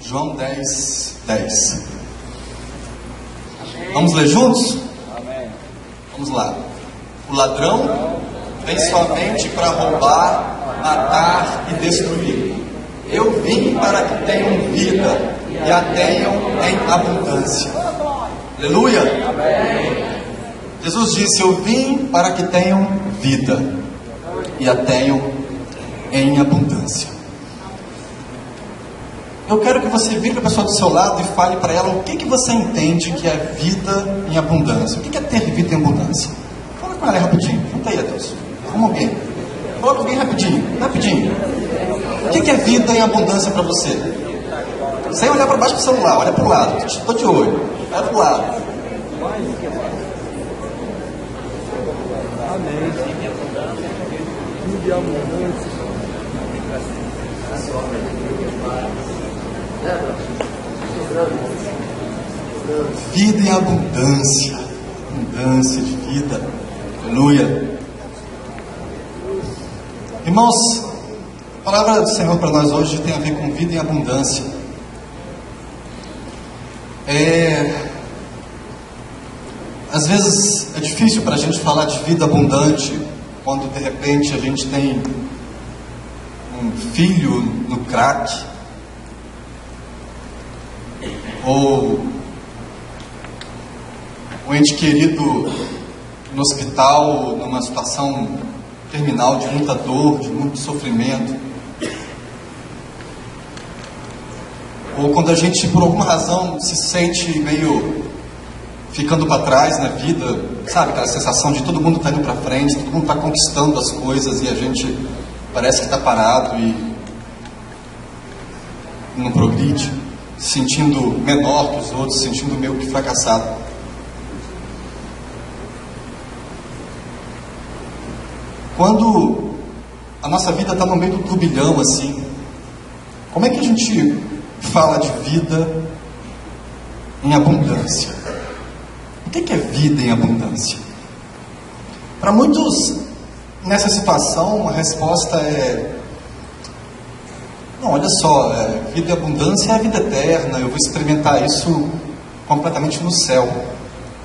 João 10, 10. Vamos ler juntos? Amém. Vamos lá. O ladrão vem somente para roubar, matar e destruir. Eu vim para que tenham vida e a tenham em abundância. Aleluia! Jesus disse: eu vim para que tenham vida e a tenham em abundância. Eu quero que você vire para a pessoa do seu lado e fale para ela o que você entende que é vida em abundância. O que é ter vida em abundância? Fala com ela rapidinho. Junta aí, Adeus. Arruma alguém. Fala com alguém rapidinho. Rapidinho. O que é vida em abundância para você? Sem olhar para baixo do celular. Olha para o lado. Estou de olho. Olha para o lado. Amém. Vida e abundância. Vida em abundância. Abundância de vida. Aleluia. Irmãos, a palavra do Senhor para nós hoje tem a ver com vida em abundância. Às vezes é difícil para a gente falar de vida abundante quando de repente a gente tem um filho no crack, ou um ente querido no hospital, numa situação terminal de muita dor, de muito sofrimento, ou quando a gente por alguma razão se sente meio ficando para trás na vida, sabe, aquela sensação de todo mundo está indo para frente, todo mundo está conquistando as coisas e a gente parece que está parado e não progride, se sentindo menor que os outros, se sentindo meio que fracassado. Quando a nossa vida está no meio do turbilhão assim, como é que a gente fala de vida em abundância? O que é vida em abundância? Para muitos, nessa situação, a resposta é: não, olha só, vida em abundância é a vida eterna, eu vou experimentar isso completamente no céu.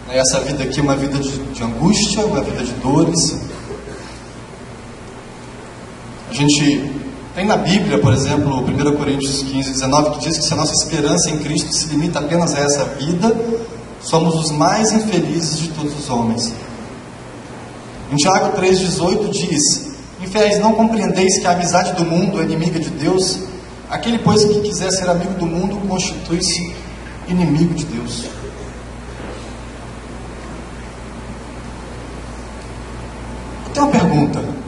Essa vida aqui é uma vida de angústia, uma vida de dores. A gente tem na Bíblia, por exemplo, 1 Coríntios 15, 19, que diz que se a nossa esperança em Cristo se limita apenas a essa vida, somos os mais infelizes de todos os homens. Em Tiago 3,18 diz: infiéis, não compreendeis que a amizade do mundo é inimiga de Deus? Aquele, pois, que quiser ser amigo do mundo, constitui-se inimigo de Deus. Eu tenho uma pergunta.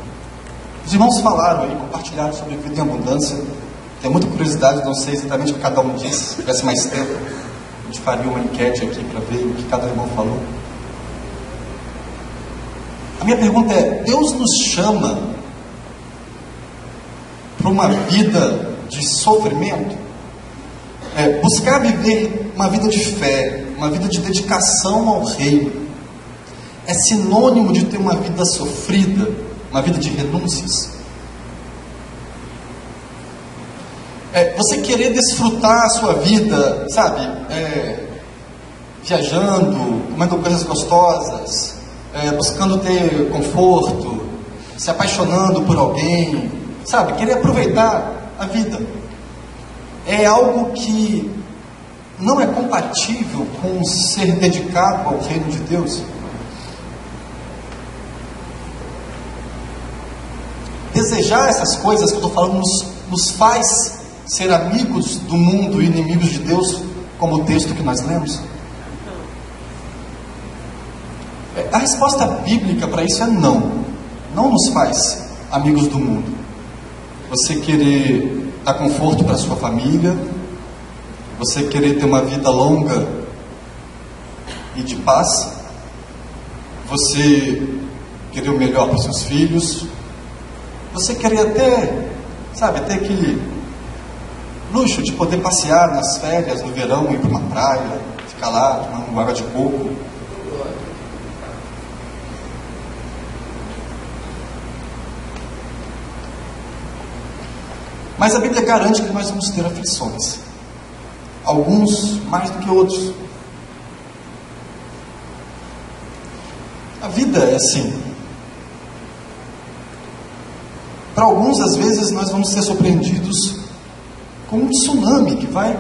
Os irmãos falaram aí, compartilharam sobre vida em abundância. Tenho muita curiosidade, não sei exatamente o que cada um disse. Se tivesse mais tempo, a gente faria uma enquete aqui para ver o que cada irmão falou. A minha pergunta é: Deus nos chama para uma vida de sofrimento? Buscar viver uma vida de fé, uma vida de dedicação ao reino, é sinônimo de ter uma vida sofrida, uma vida de renúncias? Você querer desfrutar a sua vida, sabe, viajando, comendo coisas gostosas, buscando ter conforto, se apaixonando por alguém, sabe, querer aproveitar a vida, é algo que não é compatível com ser dedicado ao reino de Deus. Desejar essas coisas que eu estou falando nos faz ser amigos do mundo e inimigos de Deus, como o texto que nós lemos? A resposta bíblica para isso é não. Não nos faz amigos do mundo. Você querer dar conforto para a sua família, você querer ter uma vida longa e de paz, você querer o melhor para os seus filhos, você querer até, sabe, ter aquele luxo de poder passear nas férias, no verão, ir para uma praia, ficar lá, tomando água de coco. Mas a Bíblia garante que nós vamos ter aflições. alguns mais do que outros. A vida é assim. Para alguns, às vezes, nós vamos ser surpreendidos com um tsunami que vai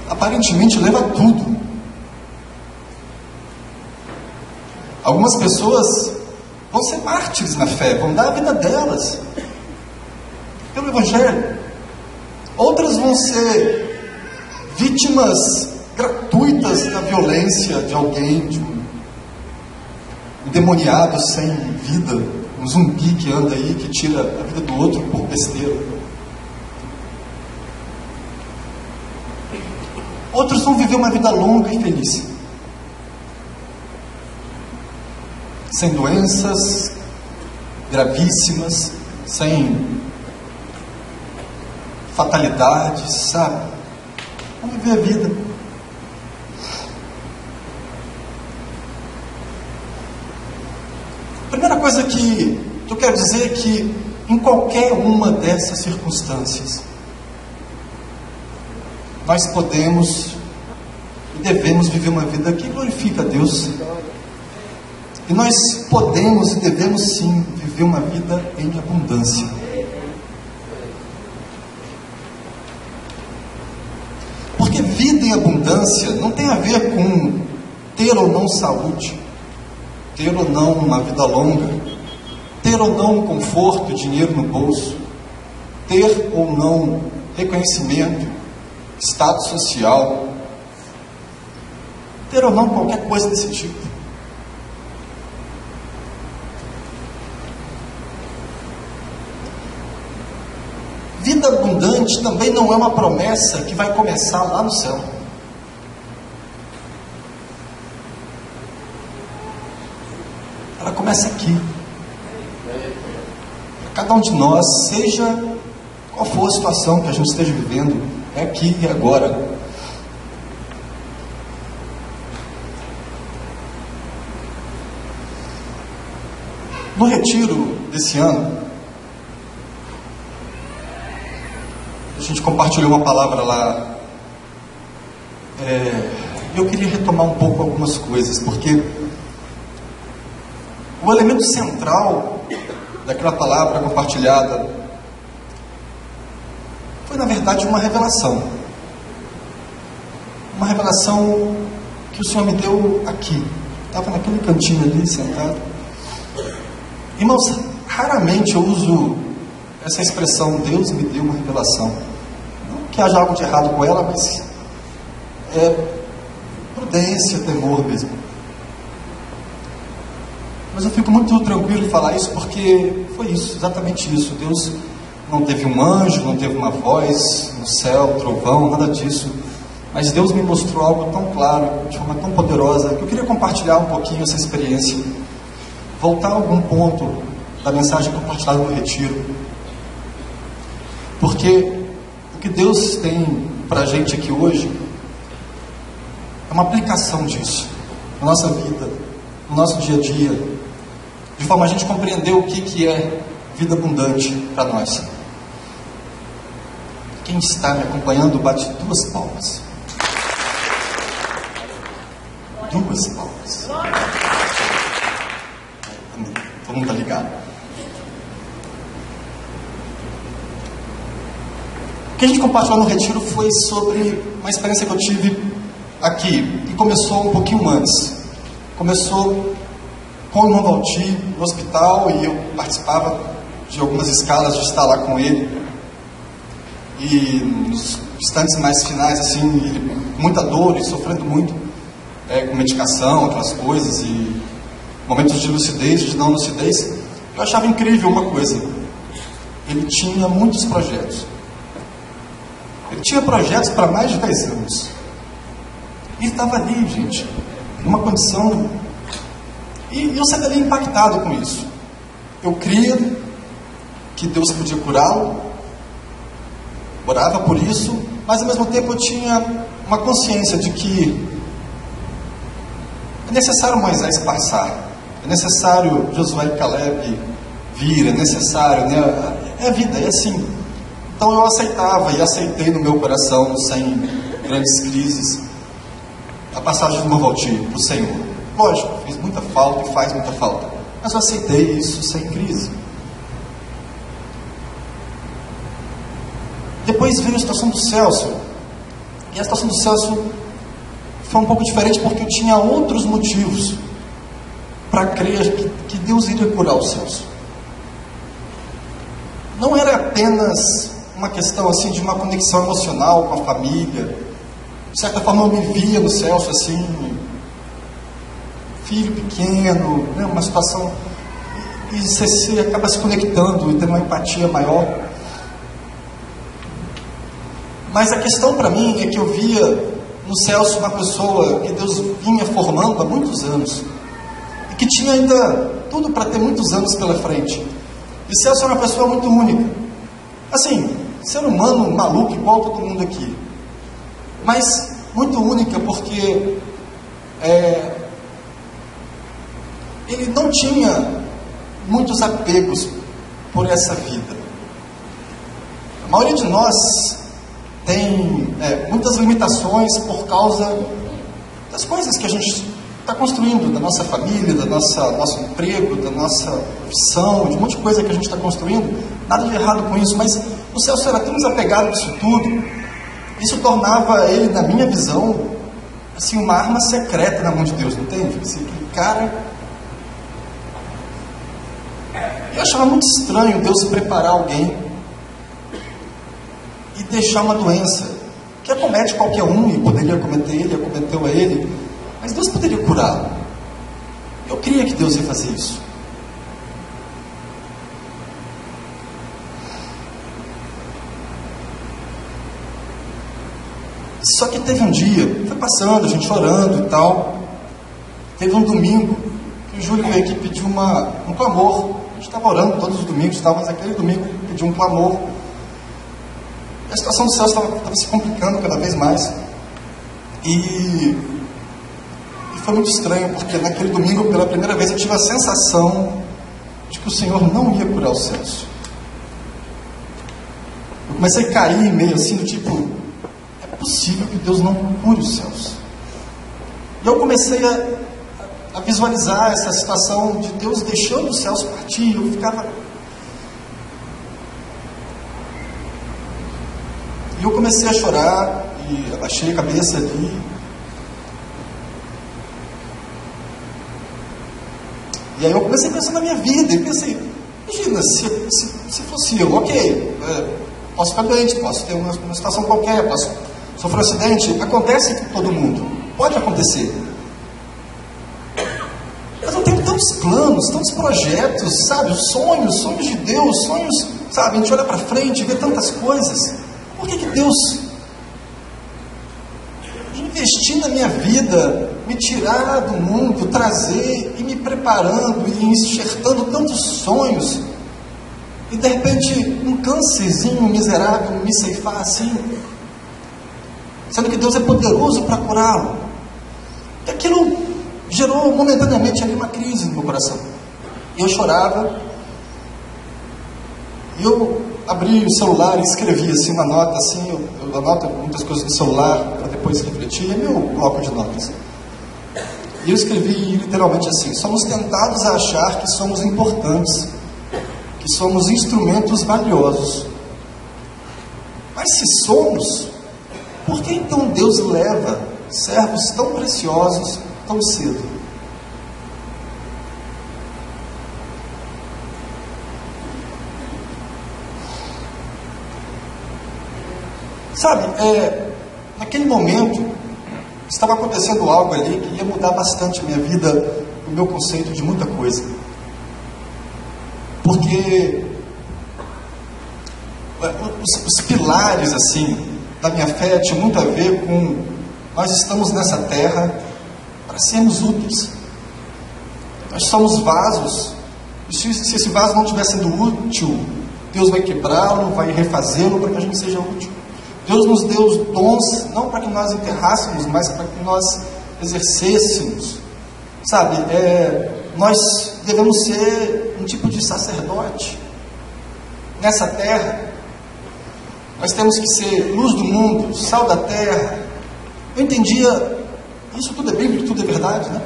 aparentemente leva tudo. Algumas pessoas vão ser mártires na fé, vão dar a vida delas pelo Evangelho. Outras vão ser vítimas gratuitas da violência de alguém, de um endemoniado sem vida, um zumbi que anda aí, que tira a vida do outro por besteira. Outros vão viver uma vida longa e feliz, sem doenças gravíssimas, sem fatalidades, sabe? Vão viver a vida. A primeira coisa que eu quero dizer é que em qualquer uma dessas circunstâncias, nós podemos e devemos viver uma vida que glorifica a Deus. E nós podemos e devemos sim viver uma vida em abundância. Porque vida em abundância não tem a ver com ter ou não saúde, ter ou não uma vida longa, ter ou não conforto, dinheiro no bolso, ter ou não reconhecimento, status social, ter ou não qualquer coisa desse tipo. Vida abundante também não é uma promessa que vai começar lá no céu. Ela começa aqui. Cada um de nós, seja qual for a situação que a gente esteja vivendo, é aqui e agora. No retiro desse ano, a gente compartilhou uma palavra lá. Eu queria retomar um pouco algumas coisas, porque o elemento central daquela palavra compartilhada foi, na verdade, uma revelação. Uma revelação que o Senhor me deu aqui. Estava naquele cantinho ali, sentado. Irmãos, raramente eu uso essa expressão, Deus me deu uma revelação. Não que haja algo de errado com ela, mas é prudência, temor mesmo. Mas eu fico muito tranquilo em falar isso, porque foi isso, exatamente isso. Deus não teve um anjo, não teve uma voz no céu, trovão, nada disso. Mas Deus me mostrou algo tão claro, de forma tão poderosa, que eu queria compartilhar um pouquinho essa experiência. Voltar a algum ponto da mensagem compartilhada no retiro. Porque o que Deus tem para a gente aqui hoje é uma aplicação disso na nossa vida, no nosso dia a dia, de forma a gente compreender o que é vida abundante para nós. Quem está me acompanhando, bate 2 palmas. 2 palmas. Todo mundo está ligado. O que a gente compartilhou no retiro foi sobre uma experiência que eu tive aqui, e começou um pouquinho antes. Começou com o irmão Valtir no hospital, e eu participava de algumas escalas de estar lá com ele. E nos instantes mais finais, assim, ele, muita dor e sofrendo muito, com medicação, aquelas coisas, e momentos de lucidez, de não lucidez. Eu achava incrível uma coisa: ele tinha muitos projetos. Ele tinha projetos para mais de 10 anos. Ele estava ali, gente, numa condição. E eu saí impactado com isso. Eu cria que Deus podia curá-lo, orava por isso, mas ao mesmo tempo eu tinha uma consciência de que é necessário Moisés passar, é necessário Josué e Caleb vir, é necessário, né? É a vida, é assim. Então eu aceitava e aceitei no meu coração, sem grandes crises, a passagem do novo altir para o Senhor. Lógico, fez muita falta e faz muita falta, mas eu aceitei isso sem crise. Depois veio a situação do Celso, e a situação do Celso foi um pouco diferente porque eu tinha outros motivos para crer que Deus iria curar o Celso. Não era apenas uma questão assim de uma conexão emocional com a família. De certa forma eu me via no Celso assim, filho pequeno, né, uma situação, e você acaba se conectando e tendo uma empatia maior. Mas a questão para mim é que eu via no Celso uma pessoa que Deus vinha formando há muitos anos e que tinha ainda tudo para ter muitos anos pela frente. E Celso era uma pessoa muito única, assim, ser humano maluco igual todo mundo aqui, mas muito única porque ele não tinha muitos apegos por essa vida. A maioria de nós tem muitas limitações por causa das coisas que a gente está construindo, da nossa família, nosso emprego, da nossa profissão, de um monte de coisa que a gente está construindo. Nada de errado com isso, mas o Celso era tão desapegado disso tudo. Isso tornava ele, na minha visão, assim, uma arma secreta na mão de Deus, não entende? Assim, aquele cara... Eu achava muito estranho Deus preparar alguém e deixar uma doença que acomete qualquer um, e poderia acometer ele, acometeu a ele, mas Deus poderia curá-lo. Eu cria que Deus ia fazer isso. Só que teve um dia, foi passando, a gente orando e tal, teve um domingo que o Júlio veio aqui pedir um clamor. A gente estava orando todos os domingos, mas aquele domingo pediu um clamor. A situação do Celso estava se complicando cada vez mais. E foi muito estranho, porque naquele domingo, pela primeira vez, eu tive a sensação de que o Senhor não ia curar o Celso. Eu comecei a cair meio assim, do tipo, é possível que Deus não cure o Celso. E eu comecei a visualizar essa situação de Deus deixando o Celso partir. Eu ficava... E eu comecei a chorar, e abaixei a cabeça ali. E aí eu comecei a pensar na minha vida, e pensei, imagina, se fosse eu, ok, posso ficar doente, posso ter uma situação qualquer, posso sofrer um acidente, acontece com todo mundo, pode acontecer. Mas eu tenho tantos planos, tantos projetos, sabe, sonhos de Deus, sonhos, sabe, a gente olha para frente, vê tantas coisas. Por que Deus investir na minha vida, me tirar do mundo, trazer e me preparando e enxertando tantos sonhos, e de repente um câncerzinho miserável me ceifar assim, sendo que Deus é poderoso para curá-lo? E aquilo gerou momentaneamente ali uma crise no meu coração. E eu chorava, e eu abri o celular e escrevi assim uma nota, assim, eu anoto muitas coisas no celular para depois refletir, é meu bloco de notas. E eu escrevi literalmente assim: somos tentados a achar que somos importantes, que somos instrumentos valiosos. Mas se somos, por que então Deus leva servos tão preciosos tão cedo? Sabe, naquele momento, estava acontecendo algo ali que ia mudar bastante a minha vida, o meu conceito de muita coisa. Porque os pilares, assim, da minha fé tinham muito a ver com: nós estamos nessa terra para sermos úteis. Nós somos vasos, e se esse vaso não estiver sendo útil, Deus vai quebrá-lo, vai refazê-lo para que a gente seja útil. Deus nos deu dons, não para que nós enterrássemos, mas para que nós exercêssemos. Sabe, nós devemos ser um tipo de sacerdote nessa terra. nós temos que ser luz do mundo, sal da terra. Eu entendia, isso tudo é bíblico, tudo é verdade, né?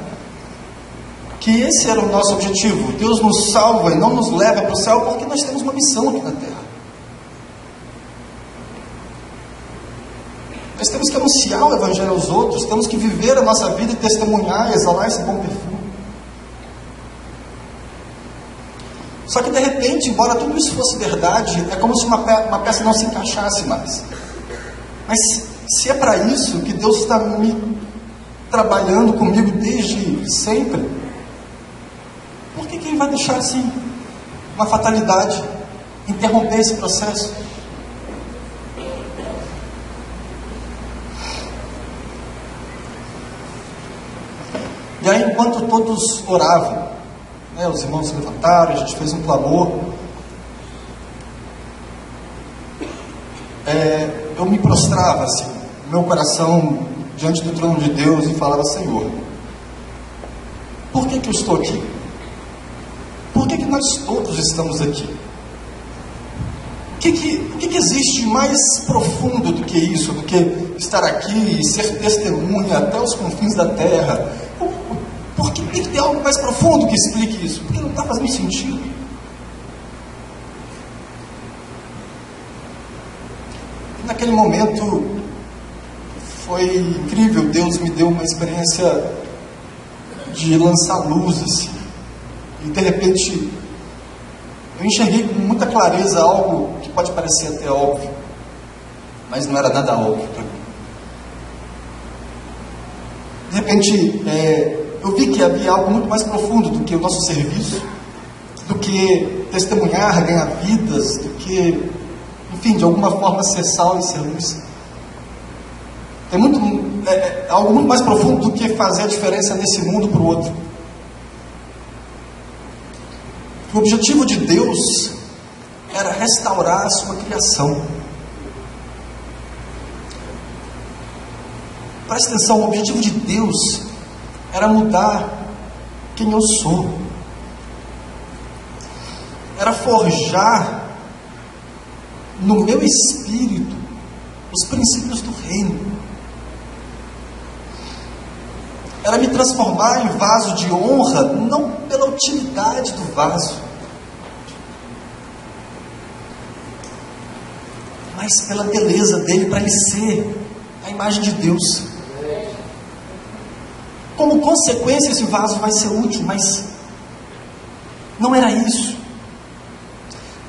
Que esse era o nosso objetivo. Deus nos salva e não nos leva para o céu porque nós temos uma missão aqui na terra. Nós temos que anunciar o Evangelho aos outros, temos que viver a nossa vida e testemunhar e exalar esse bom perfume. Só que de repente, embora tudo isso fosse verdade, é como se uma peça não se encaixasse mais. Mas se é para isso que Deus está me trabalhando comigo desde sempre, por que Ele vai deixar assim, uma fatalidade, interromper esse processo? E aí, enquanto todos oravam, os irmãos se levantaram, a gente fez um clamor, eu me prostrava assim, meu coração diante do trono de Deus e falava: Senhor, por que eu estou aqui? Por que nós todos estamos aqui? O que existe de mais profundo do que isso, do que estar aqui e ser testemunha até os confins da terra? Por que tem que ter algo mais profundo que explique isso? Porque não está fazendo sentido. E naquele momento foi incrível. Deus me deu uma experiência de lançar luz assim. E de repente eu enxerguei com muita clareza algo que pode parecer até óbvio, mas não era nada óbvio para mim. De repente eu vi que havia algo muito mais profundo do que o nosso serviço, do que testemunhar, ganhar vidas, do que, enfim, de alguma forma ser sal e ser luz. Tem algo muito mais profundo do que fazer a diferença nesse mundo para o outro. O objetivo de Deus era restaurar a sua criação. Presta atenção, o objetivo de Deus era mudar quem eu sou. Era forjar no meu espírito os princípios do reino. Era me transformar em vaso de honra, não pela utilidade do vaso, mas pela beleza dele, para ele ser a imagem de Deus. Como consequência, esse vaso vai ser útil, mas não era isso.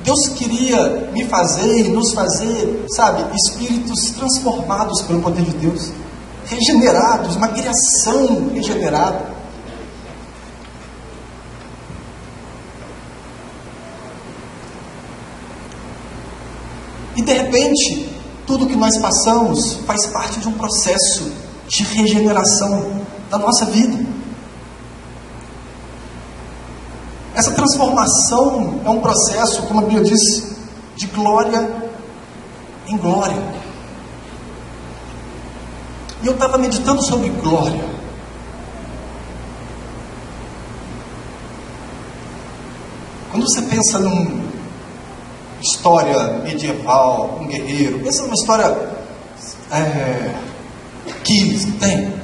Deus queria me fazer e nos fazer, espíritos transformados pelo poder de Deus, regenerados, uma criação regenerada. E de repente, tudo que nós passamos faz parte de um processo de regeneração da nossa vida. Essa transformação é um processo, como a Bíblia diz, de glória em glória. E eu estava meditando sobre glória. Quando você pensa numa história medieval, um guerreiro, pensa numa história que tem.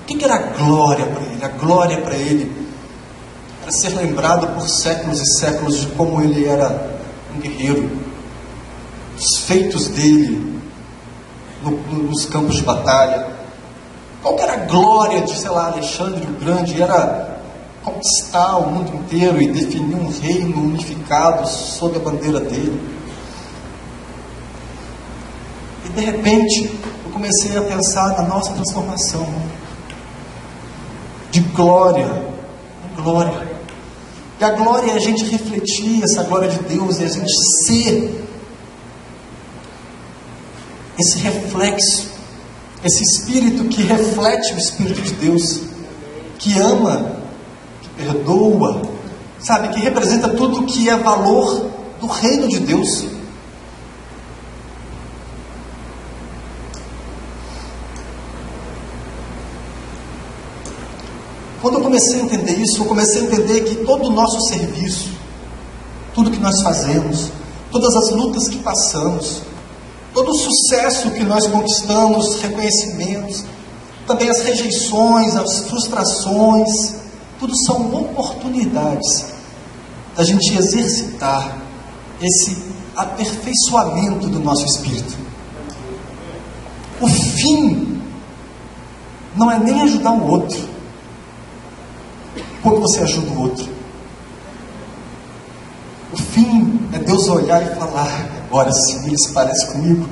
O que era a glória para ele? A glória para ele era ser lembrado por séculos e séculos de como ele era um guerreiro, os feitos dele nos campos de batalha. Qual que era a glória de, Alexandre o Grande? Era conquistar o mundo inteiro e definir um reino unificado sob a bandeira dele. E de repente eu comecei a pensar na nossa transformação, de glória em glória. E a glória é a gente refletir essa glória de Deus, é a gente ser esse reflexo, esse espírito que reflete o Espírito de Deus, que ama, que perdoa, que representa tudo que é valor do reino de Deus. Quando eu comecei a entender isso, eu comecei a entender que todo o nosso serviço, tudo que nós fazemos, todas as lutas que passamos, todo o sucesso que nós conquistamos, reconhecimentos, também as rejeições, as frustrações, tudo são oportunidades da gente exercitar esse aperfeiçoamento do nosso espírito. O fim não é nem ajudar o outro, quando você ajuda o outro. O fim é Deus olhar e falar: agora sim ele se parece comigo,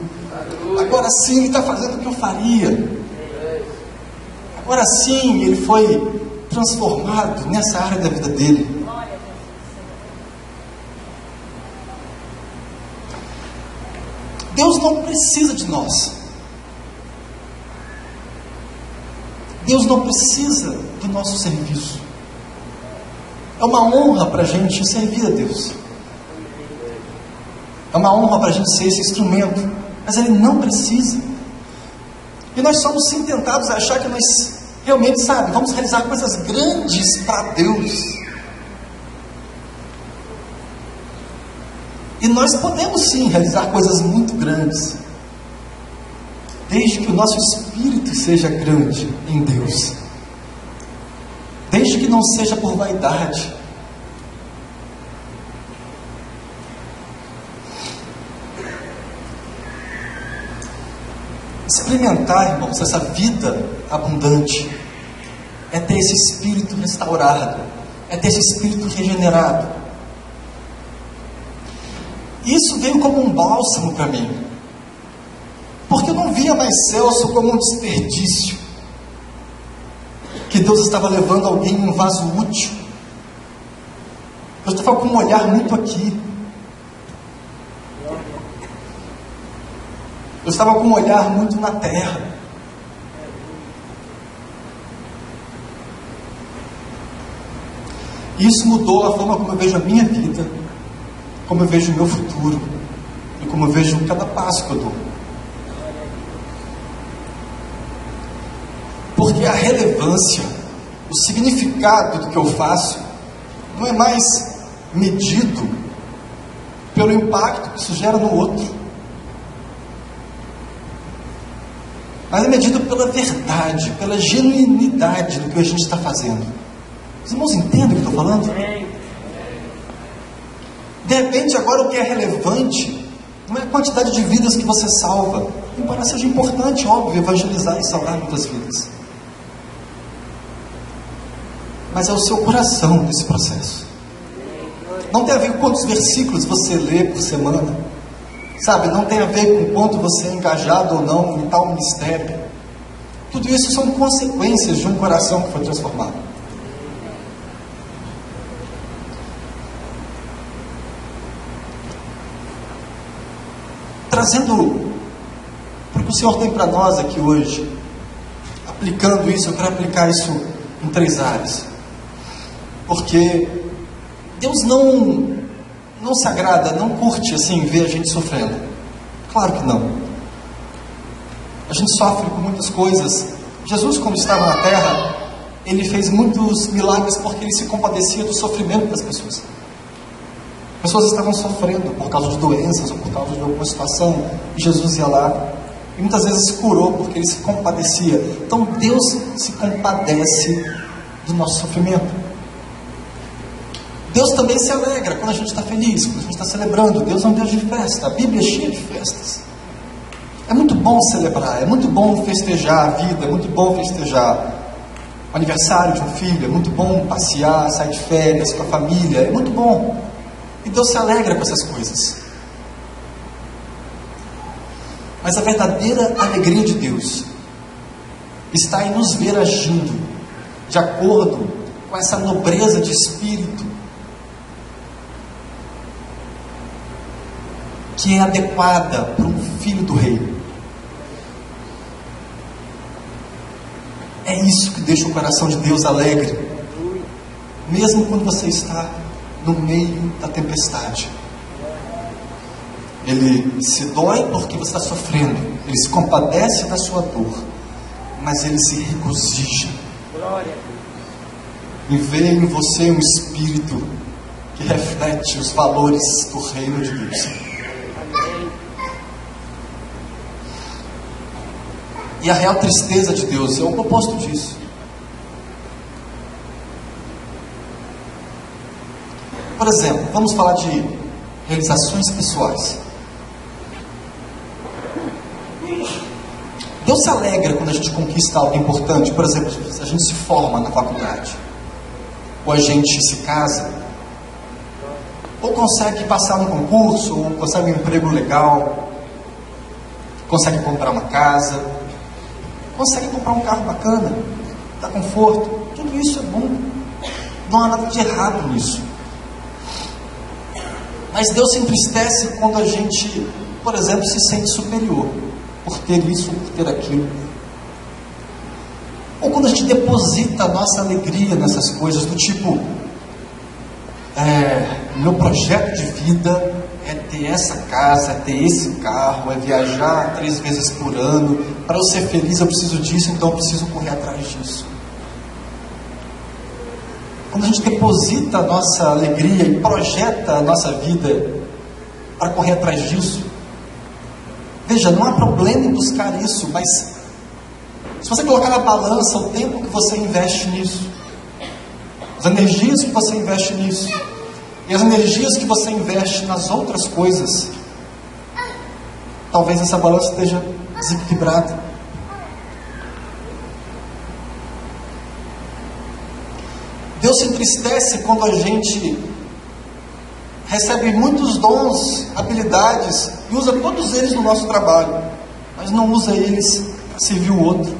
agora sim ele está fazendo o que eu faria, agora sim ele foi transformado nessa área da vida dele. Deus não precisa de nós. Deus não precisa do nosso serviço. É uma honra para a gente servir a Deus. É uma honra para a gente ser esse instrumento. Mas Ele não precisa. E nós somos sim tentados a achar que nós realmente, vamos realizar coisas grandes para Deus. E nós podemos sim realizar coisas muito grandes, desde que o nosso espírito seja grande em Deus, desde que não seja por vaidade. Experimentar, irmãos, essa vida abundante é ter esse espírito restaurado, é ter esse espírito regenerado. Isso veio como um bálsamo para mim, porque eu não via mais Celso como um desperdício, que Deus estava levando alguém em um vaso útil. Eu estava com um olhar muito aqui, eu estava com um olhar muito na terra. E isso mudou a forma como eu vejo a minha vida, como eu vejo o meu futuro e como eu vejo cada passo que eu dou. Porque a relevância, o significado do que eu faço não é mais medido pelo impacto que isso gera no outro, mas é medido pela verdade, pela genuinidade do que a gente está fazendo. Os irmãos entendem o que eu estou falando? De repente, agora o que é relevante não é a quantidade de vidas que você salva, embora seja importante, óbvio, evangelizar e salvar muitas vidas, mas é o seu coração nesse processo. Não tem a ver com quantos versículos você lê por semana, não tem a ver com quanto você é engajado ou não em tal ministério. Tudo isso são consequências de um coração que foi transformado. Trazendo para o que o Senhor tem para nós aqui hoje, aplicando isso, eu quero aplicar isso em 3 áreas. Porque Deus não se agrada, não curte assim ver a gente sofrendo. Claro que não. A gente sofre com muitas coisas. Jesus, quando estava na terra, Ele fez muitos milagres porque Ele se compadecia do sofrimento das pessoas. Pessoas estavam sofrendo por causa de doenças ou por causa de alguma situação, e Jesus ia lá e muitas vezes curou porque Ele se compadecia. Então Deus se compadece do nosso sofrimento. Deus também se alegra quando a gente está feliz, quando a gente está celebrando. Deus é um Deus de festa, a Bíblia é cheia de festas. É muito bom celebrar, é muito bom festejar a vida, é muito bom festejar o aniversário de um filho, é muito bom passear, sair de férias com a família, é muito bom. E Deus se alegra com essas coisas. Mas a verdadeira alegria de Deus está em nos ver agindo de acordo com essa nobreza de espírito que é adequada para um filho do rei. É isso que deixa o coração de Deus alegre, mesmo quando você está no meio da tempestade. Ele se dói porque você está sofrendo, Ele se compadece da sua dor, mas Ele se regozija em ver em você um espírito que reflete os valores do reino de Deus. e a real tristeza de Deus é o oposto disso. Por exemplo, vamos falar de realizações pessoais. Deus se alegra quando a gente conquista algo importante. Por exemplo, a gente se forma na faculdade, ou a gente se casa, ou consegue passar no concurso, ou consegue um emprego legal, consegue comprar uma casa, consegue comprar um carro bacana, dá conforto. Tudo isso é bom, não há nada de errado nisso. Mas Deus se entristece quando a gente, por exemplo, se sente superior por ter isso, por ter aquilo. Ou quando a gente deposita a nossa alegria nessas coisas, do tipo, meu projeto de vida é ter essa casa, é ter esse carro, é viajar 3 vezes por ano. Para eu ser feliz eu preciso disso, então eu preciso correr atrás disso. Quando a gente deposita a nossa alegria e projeta a nossa vida para correr atrás disso, veja, não há problema em buscar isso, mas se você colocar na balança o tempo que você investe nisso, as energias que você investe nisso, e as energias que você investe nas outras coisas, talvez essa balança esteja desequilibrada. Deus se entristece quando a gente recebe muitos dons, habilidades, e usa todos eles no nosso trabalho, mas não usa eles para servir o outro,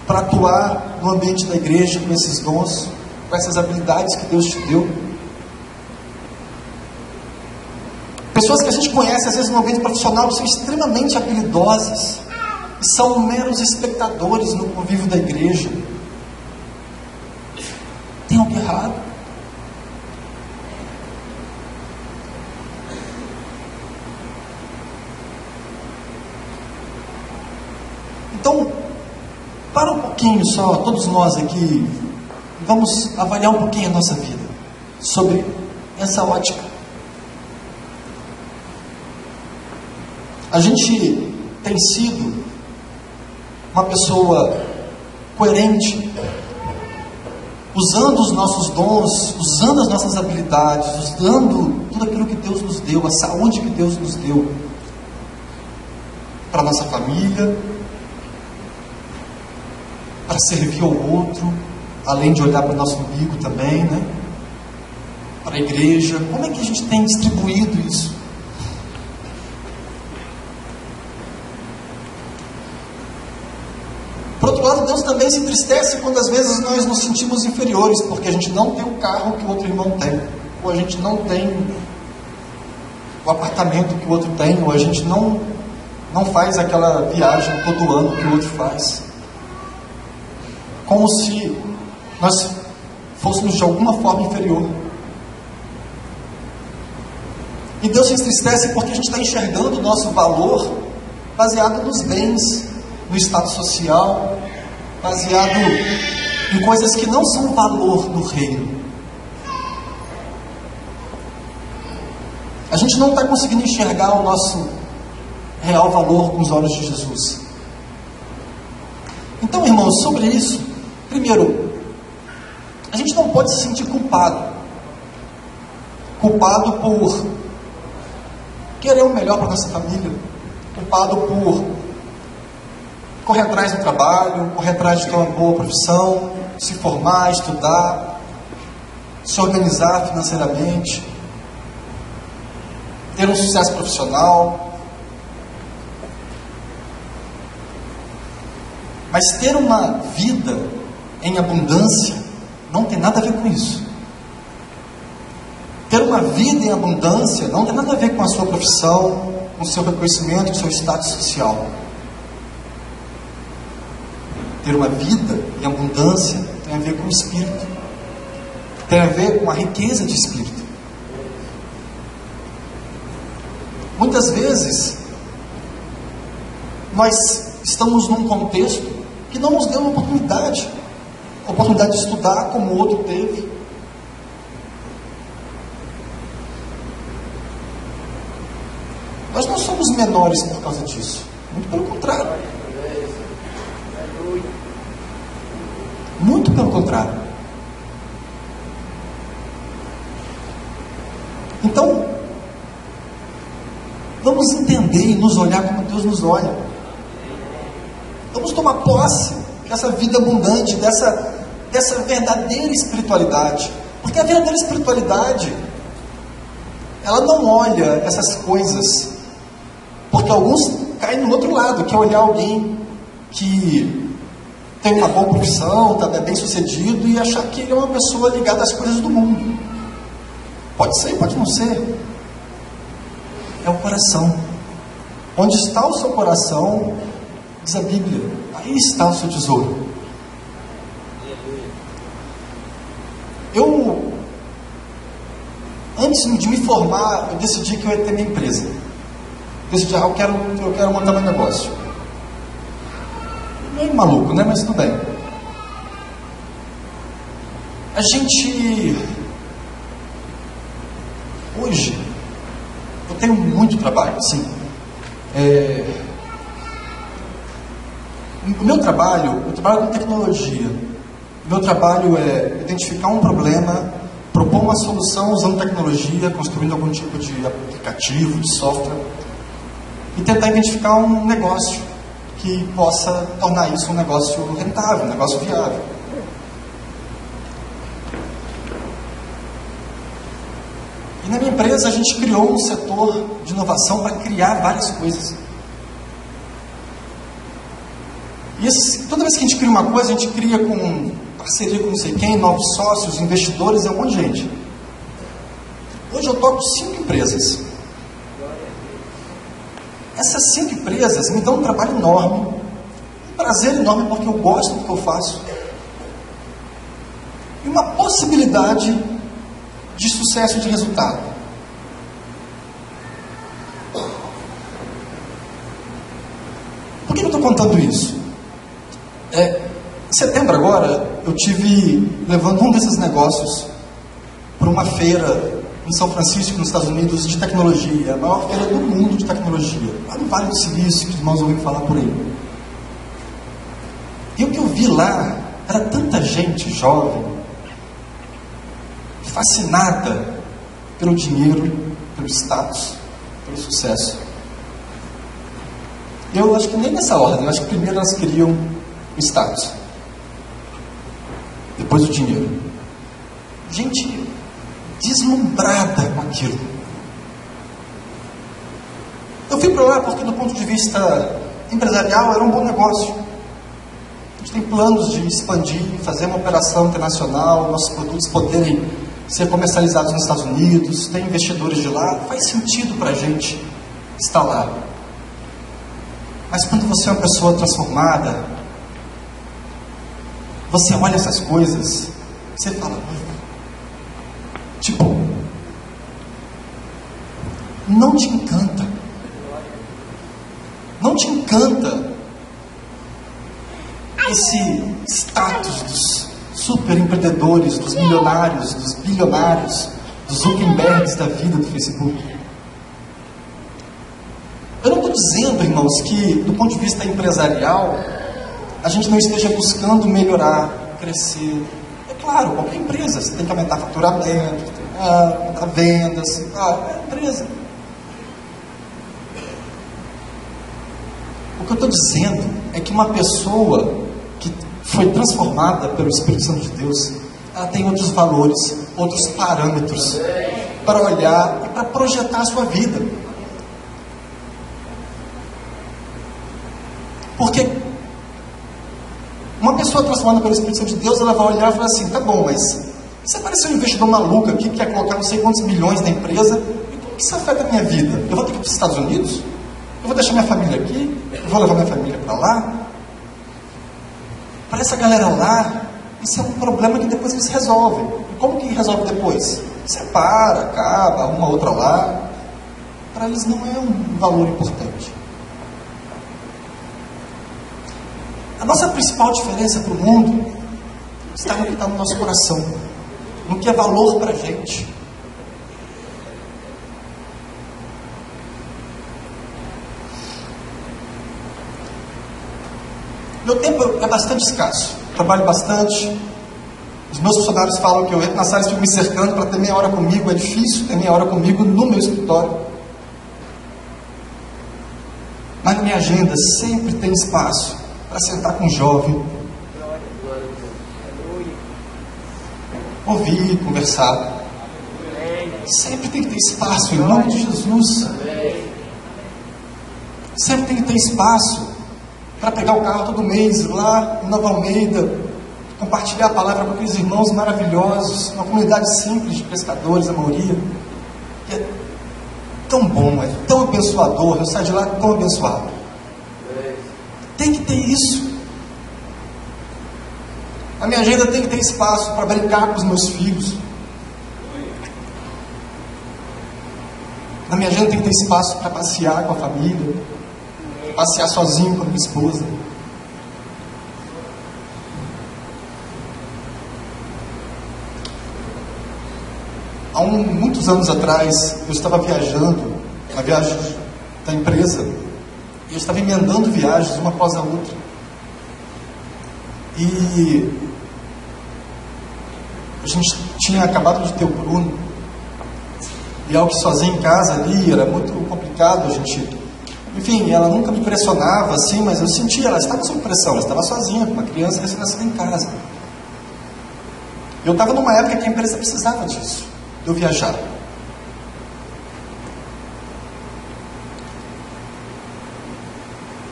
para atuar no ambiente da igreja com esses dons, com essas habilidades que Deus te deu. Pessoas que a gente conhece, às vezes no ambiente profissional, são extremamente habilidosas e são meros espectadores no convívio da igreja. Tem algo errado? Então, para um pouquinho só, todos nós aqui, vamos avaliar um pouquinho a nossa vida sobre essa ótica. A gente tem sido uma pessoa coerente, usando os nossos dons, usando as nossas habilidades, usando tudo aquilo que Deus nos deu, a saúde que Deus nos deu, para a nossa família, para servir ao outro, além de olhar para o nosso umbigo também, né? Para a igreja. Como é que a gente tem distribuído isso? Por outro lado, Deus também se entristece quando às vezes nós nos sentimos inferiores, porque a gente não tem o carro que o outro irmão tem, ou a gente não tem o apartamento que o outro tem, ou a gente não faz aquela viagem todo ano que o outro faz. Como se nós fôssemos de alguma forma inferior. E Deus se entristece porque a gente está enxergando o nosso valor baseado nos bens, no status social, baseado em coisas que não são valor no reino. A gente não está conseguindo enxergar o nosso real valor com os olhos de Jesus. Então, irmãos, sobre isso, primeiro, a gente não pode se sentir culpado por querer o melhor para a nossa família, culpado por correr atrás do trabalho, correr atrás de ter uma boa profissão, se formar, estudar, se organizar financeiramente, ter um sucesso profissional. Mas ter uma vida em abundância não tem nada a ver com isso. Ter uma vida em abundância não tem nada a ver com a sua profissão, com o seu reconhecimento, com o seu status social. Ter uma vida em abundância tem a ver com o espírito, tem a ver com a riqueza de espírito. Muitas vezes nós estamos num contexto que não nos deu uma oportunidade de estudar como o outro teve. Nós não somos menores por causa disso, muito pelo contrário. Muito pelo contrário. Então, vamos entender e nos olhar como Deus nos olha. Vamos tomar posse dessa vida abundante, dessa verdadeira espiritualidade. Porque a verdadeira espiritualidade, ela não olha essas coisas, porque alguns caem no outro lado, que é olhar alguém que tem uma boa profissão, está bem sucedido, e achar que ele é uma pessoa ligada às coisas do mundo. Pode ser, pode não ser. É o coração. Onde está o seu coração, diz a Bíblia, aí está o seu tesouro. Antes de me formar, eu decidi que eu ia ter minha empresa. Decidi, eu quero montar meu negócio. Meio maluco, né? Mas tudo bem. A gente... Hoje, eu tenho muito trabalho, assim. O meu trabalho, eu trabalho com tecnologia. O meu trabalho é identificar um problema, propor uma solução usando tecnologia, construindo algum tipo de aplicativo, de software, e tentar identificar um negócio que possa tornar isso um negócio rentável, um negócio viável. E na minha empresa a gente criou um setor de inovação para criar várias coisas. E toda vez que a gente cria uma coisa, a gente cria com parceria com não sei quem, novos sócios, investidores, é um monte de gente. Hoje eu toco 5 empresas. Essas 5 empresas me dão um trabalho enorme, um prazer enorme, porque eu gosto do que eu faço, e uma possibilidade de sucesso e de resultado. Por que eu estou contando isso? Em setembro agora, eu tive levando um desses negócios para uma feira em São Francisco, nos Estados Unidos, de tecnologia, a maior feira do mundo de tecnologia, lá no Vale do Silício, que os irmãos ouvem falar por aí. E o que eu vi lá era tanta gente jovem, fascinada pelo dinheiro, pelo status, pelo sucesso. Eu acho que nem nessa ordem, eu acho que primeiro elas queriam o status, depois o dinheiro. Gente deslumbrada com aquilo. Eu fui para lá porque, do ponto de vista empresarial, era um bom negócio. A gente tem planos de expandir, fazer uma operação internacional, nossos produtos poderem ser comercializados nos Estados Unidos, tem investidores de lá, faz sentido para a gente estar lá. Mas quando você é uma pessoa transformada, você olha essas coisas, você fala, tipo, não te encanta. Não te encanta esse status dos super empreendedores, dos milionários, dos bilionários, dos Zuckerbergs da vida do Facebook. Eu não estou dizendo, irmãos, que do ponto de vista empresarial a gente não esteja buscando melhorar, crescer. É claro, qualquer empresa, você tem que aumentar faturamento, aumentar vendas, é empresa. O que eu estou dizendo é que uma pessoa que foi transformada pelo Espírito Santo de Deus, ela tem outros valores, outros parâmetros para olhar e para projetar a sua vida. Porque uma pessoa transformada pelo Espírito Santo de Deus, ela vai olhar e falar assim, tá bom, mas se aparecer um investidor maluco aqui que quer colocar não sei quantos milhões na empresa, e como que isso afeta a minha vida? Eu vou ter que ir para os Estados Unidos? Eu vou deixar minha família aqui? Eu vou levar minha família para lá? Para essa galera lá, isso é um problema que depois eles resolvem. E como que resolve depois? Separa, acaba, arruma outra lá. Para eles não é um valor importante. A nossa principal diferença para o mundo está no que está no nosso coração, no que é valor para a gente. Meu tempo é bastante escasso, trabalho bastante, Os meus funcionários falam que eu entro na sala e fico me cercando para ter meia hora comigo. É difícil ter meia hora comigo no meu escritório. Mas na minha agenda sempre tem espaço para sentar com um jovem, ouvir, conversar. Sempre tem que ter espaço, em nome de Jesus. Sempre tem que ter espaço para pegar o carro todo mês lá em Nova Almeida, compartilhar a palavra com aqueles irmãos maravilhosos, uma comunidade simples de pescadores, a maioria. E é tão bom, é tão abençoador. Eu saio de lá tão abençoado. Tem que ter isso. A minha agenda tem que ter espaço para brincar com os meus filhos. Na minha agenda tem que ter espaço para passear com a família, passear sozinho com a minha esposa. Há muitos anos atrás, eu estava viajando, na viagem da empresa, e eu estava emendando viagens uma após a outra. E a gente tinha acabado de ter o Bruno, e algo sozinho em casa ali era muito complicado. A gente, enfim, ela nunca me pressionava assim, mas eu sentia, ela estava sob pressão, ela estava sozinha, com uma criança recém-nascida em casa. Eu estava numa época que a empresa precisava disso, de eu viajar.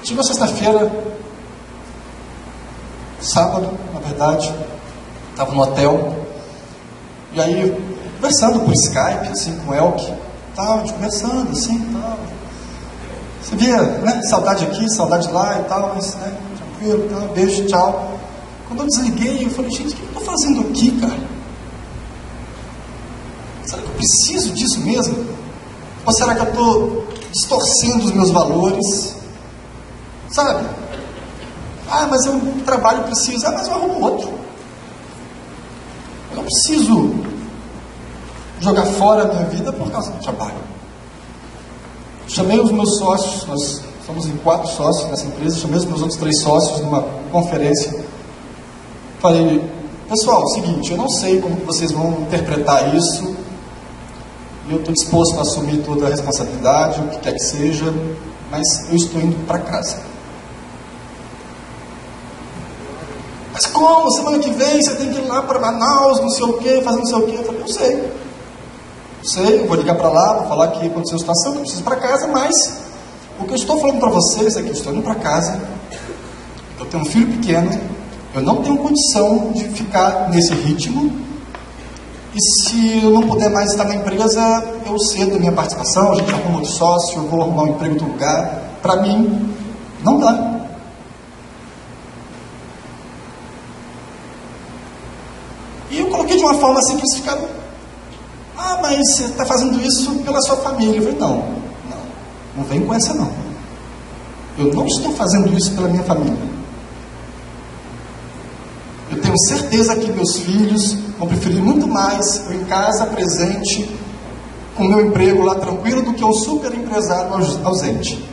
Tive uma sexta-feira, sábado, na verdade, estava no hotel, e aí, conversando por Skype, assim, com o Elke, tal, a gente conversando, assim, tal. Você via, né, saudade aqui, saudade lá e tal, mas, né, tranquilo, tal, beijo, tchau. Quando eu desliguei, eu falei, gente, o que eu estou fazendo aqui, cara? Será que eu preciso disso mesmo? Ou será que eu estou distorcendo os meus valores? Sabe? Ah, mas eu trabalho, preciso. Ah, mas eu arrumo outro. Eu não preciso jogar fora a minha vida por causa do trabalho. Chamei os meus sócios, nós somos em 4 sócios nessa empresa, chamei os meus outros 3 sócios numa conferência. Falei, pessoal, é o seguinte, eu não sei como vocês vão interpretar isso, e eu estou disposto a assumir toda a responsabilidade, o que quer que seja, mas eu estou indo para casa. Mas como? Semana que vem você tem que ir lá para Manaus, não sei o que, fazer não sei o que. Eu falei, eu sei, eu vou ligar para lá, vou falar que aconteceu a situação, que eu preciso ir para casa, mas o que eu estou falando para vocês é que eu estou indo para casa, eu tenho um filho pequeno, eu não tenho condição de ficar nesse ritmo, e se eu não puder mais estar na empresa, eu cedo a minha participação, a gente arruma outro sócio, eu vou arrumar um emprego em outro lugar. Para mim, não dá. E eu coloquei de uma forma simplificada. Ah, mas você está fazendo isso pela sua família. Eu falei, não vem com essa não. Eu não estou fazendo isso pela minha família. Eu tenho certeza que meus filhos vão preferir muito mais eu em casa, presente, com o meu emprego lá tranquilo, do que um super empresário ausente.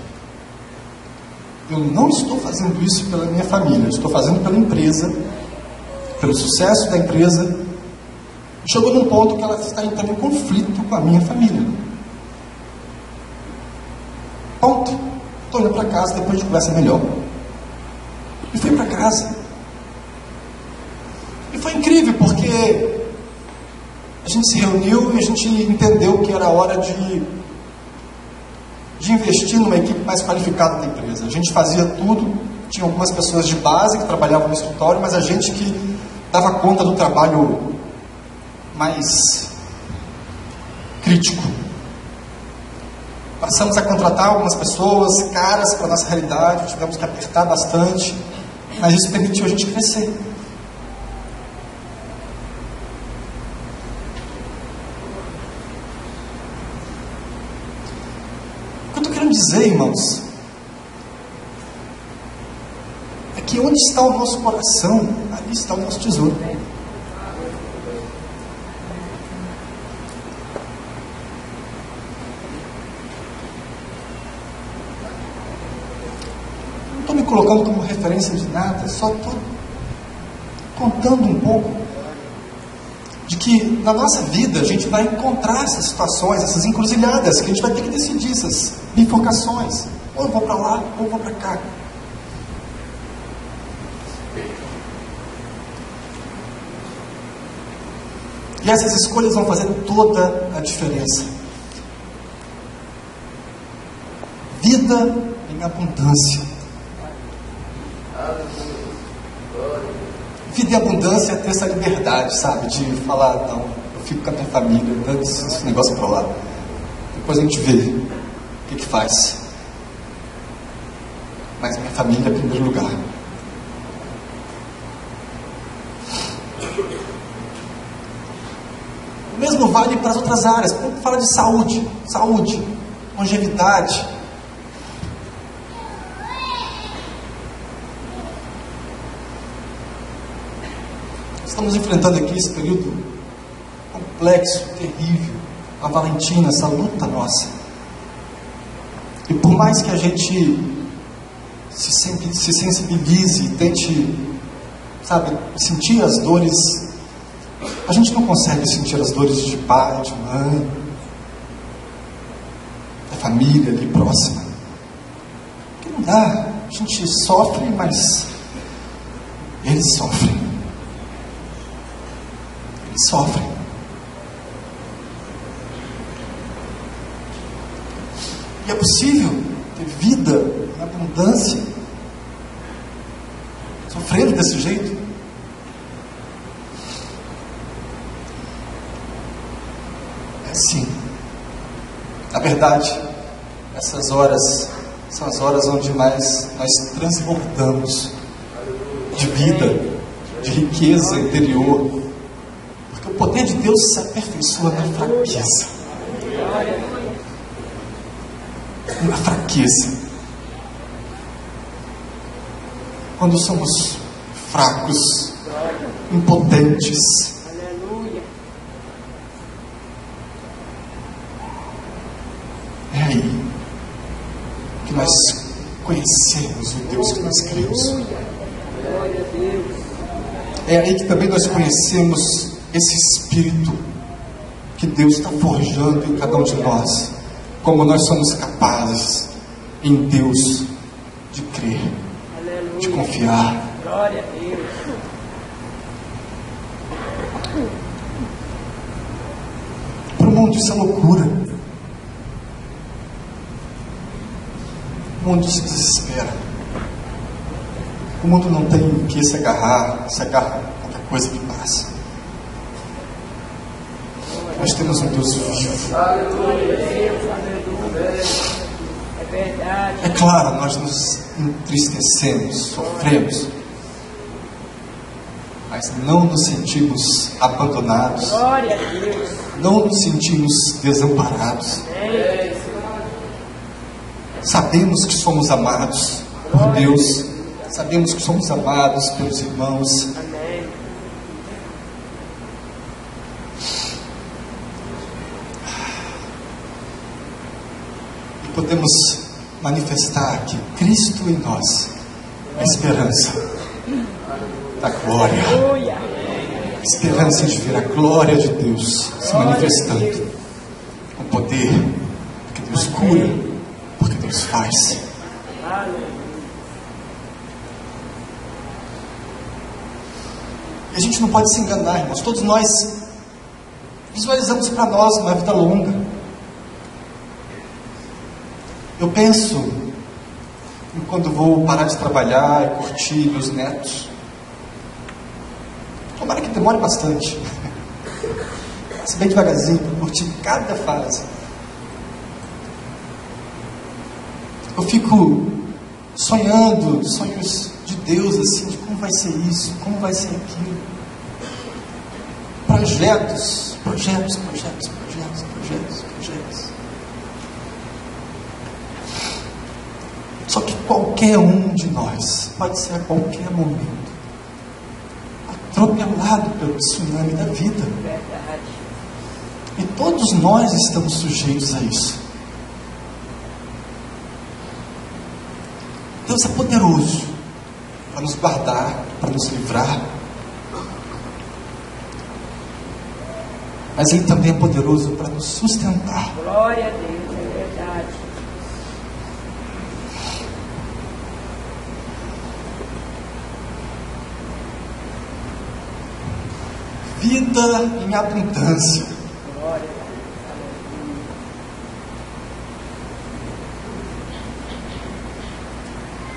Eu não estou fazendo isso pela minha família, eu estou fazendo pela empresa, pelo sucesso da empresa. Chegou num ponto que ela está entrando em conflito com a minha família. Ponto. Estou indo para casa, depois a gente conversa melhor. E fui para casa. E foi incrível, porque a gente se reuniu e a gente entendeu que era hora de investir numa equipe mais qualificada da empresa. A gente fazia tudo, tinha algumas pessoas de base que trabalhavam no escritório, mas a gente que dava conta do trabalho mais crítico. Passamos a contratar algumas pessoas caras para a nossa realidade, tivemos que apertar bastante, mas isso permitiu a gente crescer. O que eu estou querendo dizer, irmãos, é que onde está o nosso coração, ali está o nosso tesouro. Não estou me colocando como referência de nada, só estou contando um pouco de que na nossa vida a gente vai encontrar essas situações, essas encruzilhadas, que a gente vai ter que decidir essas bifurcações. Ou eu vou para lá, ou eu vou para cá. E essas escolhas vão fazer toda a diferença. Vida em abundância. Vida em abundância é ter essa liberdade, sabe? De falar, não, eu fico com a minha família, dando esse negócio para lá. Depois a gente vê o que faz. Mas minha família é em primeiro lugar. O mesmo vale para as outras áreas. Quando fala de saúde, longevidade. Estamos enfrentando aqui esse período complexo, terrível, a Valentina, essa luta nossa. E por mais que a gente se sensibilize e tente, sabe, sentir as dores, a gente não consegue sentir as dores de pai, de mãe, da família ali próxima. Porque não dá. A gente sofre, mas eles sofrem. Eles sofrem. E é possível ter vida em abundância sofrendo desse jeito? É sim. Na verdade, essas horas são as horas onde mais nós transbordamos de vida, de riqueza interior. Porque o poder de Deus se aperfeiçoa na fraqueza. Na fraqueza. Quando somos fracos, impotentes. É aí que nós conhecemos o Deus que nós cremos. É aí que também nós conhecemos esse Espírito que Deus está forjando em cada um de nós. Como nós somos capazes em Deus de crer, de confiar. Glória a Deus. Para o mundo isso é loucura. O mundo se desespera. O mundo não tem o que se agarra a qualquer coisa que passa. Nós temos um Deus vivo. É verdade. É claro, nós nos entristecemos, sofremos, mas não nos sentimos abandonados, Glória a Deus. não nos sentimos desamparados. Sabemos que somos amados por Deus, sabemos que somos amados pelos irmãos. Amém. E podemos manifestar que Cristo em nós é a esperança da glória. Aleluia. Esperança de ver a glória de Deus se manifestando com poder, porque Deus cura, porque Deus faz. E a gente não pode se enganar, irmãos. Todos nós visualizamos para nós uma vida longa. Eu penso em quando vou parar de trabalhar e curtir meus netos. Tomara que demore bastante. Passe bem devagarzinho para curtir cada fase. Eu fico sonhando, sonhos de Deus, assim, de como vai ser isso, como vai ser aquilo. Projetos. Só que qualquer um de nós pode ser a qualquer momento atropelado pelo tsunami da vida. Verdade. E todos nós estamos sujeitos a isso. Deus é poderoso para nos guardar, para nos livrar. mas Ele também é poderoso para nos sustentar. Glória a Deus, é verdade. Vida em abundância. Glória a Deus.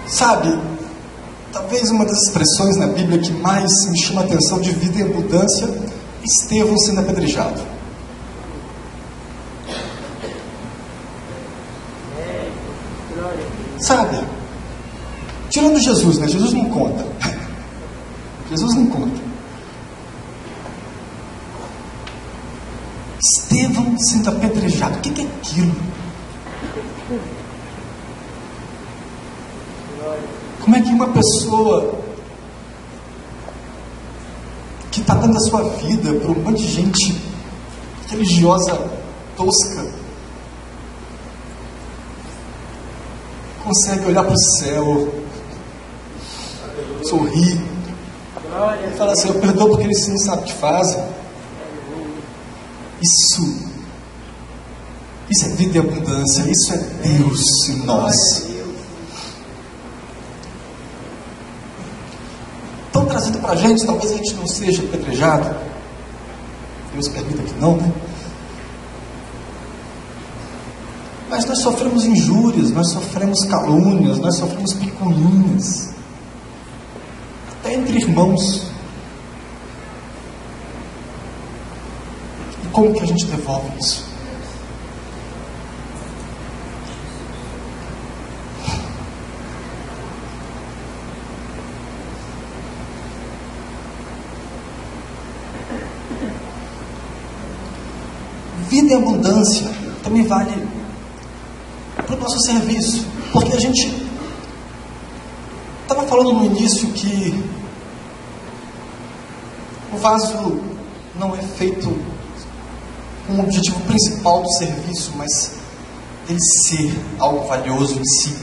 Sabe, talvez uma das expressões na Bíblia que mais me chama a atenção de vida em abundância, Estevão sendo apedrejado. Glória a Deus. Sabe, tirando Jesus, né? Jesus não conta. Jesus não conta. Estevão sendo apedrejado. O que é aquilo? Como é que uma pessoa que está dando a sua vida para um monte de gente religiosa tosca consegue olhar para o céu, sorrir e falar assim: eu perdoo porque eles não sabem o que fazem? Isso é vida em abundância, isso é Deus em nós. Estão trazendo para a gente, talvez a gente não seja apedrejado, Deus permita que não, né? Mas nós sofremos injúrias, nós sofremos calúnias, nós sofremos picuinhas, até entre irmãos. E como que a gente devolve isso? Vida em abundância também vale para o nosso serviço, porque a gente estava falando no início que o vaso não é feito com o objetivo principal do serviço, mas ele ser algo valioso em si,